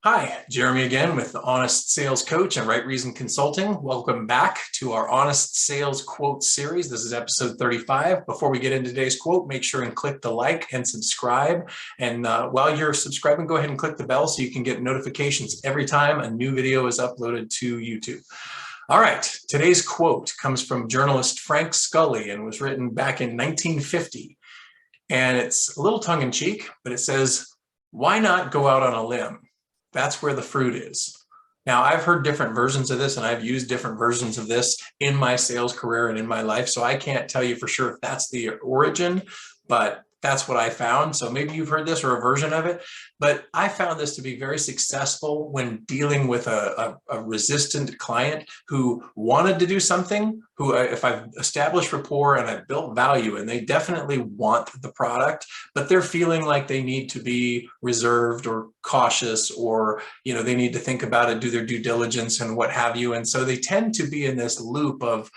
Hi, Jeremy again with the Honest Sales Coach and Right Reason Consulting. Welcome back to our Honest Sales Quote series. This is episode 35. Before we get into today's quote, make sure and click the like and subscribe. And while you're subscribing, go ahead and click the bell so you can get notifications every time a new video is uploaded to YouTube. All right, today's quote comes from journalist Frank Scully and was written back in 1950. And it's a little tongue-in-cheek, but it says, "Why not go out on a limb? That's where the fruit is." Now, I've heard different versions of this, and I've used different versions of this in my sales career and in my life. So I can't tell you for sure if that's the origin, but that's what I found. So maybe you've heard this or a version of it, but I found this to be very successful when dealing with a resistant client who wanted to do something, who if I've established rapport and I've built value and they definitely want the product, but they're feeling like they need to be reserved or cautious, or they need to think about it, do their due diligence and what have you. And so they tend to be in this loop of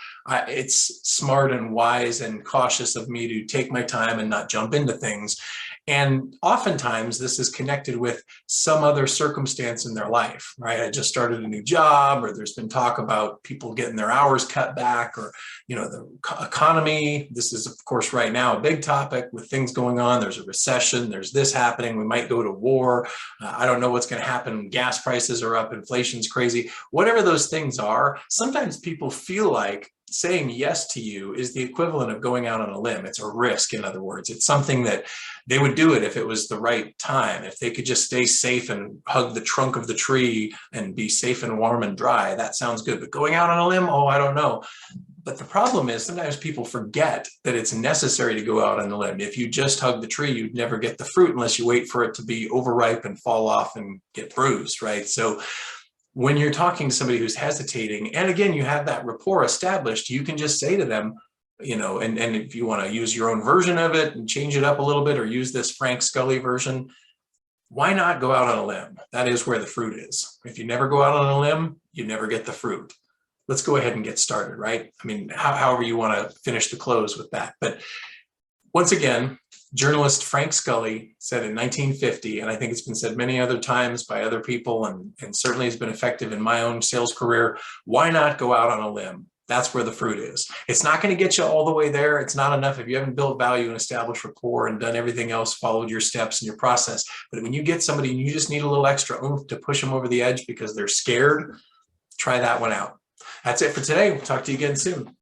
it's smart and wise and cautious of me to take my time and not jump into things. And oftentimes this is connected with some other circumstance in their life, right? I just started a new job, or there's been talk about people getting their hours cut back, or, the economy. This is, of course, right now a big topic with things going on. There's a recession, there's this happening. We might go to war. I don't know what's going to happen. Gas prices are up, inflation's crazy. Whatever those things are, sometimes people feel like saying yes to you is the equivalent of going out on a limb. It's a risk, in other words. It's something that they would do it if it was the right time. If they could just stay safe and hug the trunk of the tree and be safe and warm and dry, that sounds good. But going out on a limb, oh, I don't know. But the problem is sometimes people forget that it's necessary to go out on the limb. If you just hug the tree, you'd never get the fruit unless you wait for it to be overripe and fall off and get bruised, right? So when you're talking to somebody who's hesitating, and again, you have that rapport established, you can just say to them, and if you want to use your own version of it and change it up a little bit, or use this Frank Scully version, why not go out on a limb? That is where the fruit is. If you never go out on a limb, you never get the fruit. Let's go ahead and get started, right? I mean, however you want to finish the close with that. But once again, journalist Frank Scully said in 1950, and I think it's been said many other times by other people, and certainly has been effective in my own sales career, why not go out on a limb? That's where the fruit is. It's not going to get you all the way there. It's not enough if you haven't built value and established rapport and done everything else, followed your steps and your process. But when you get somebody and you just need a little extra oomph to push them over the edge because they're scared, try that one out. That's it for today. We'll talk to you again soon.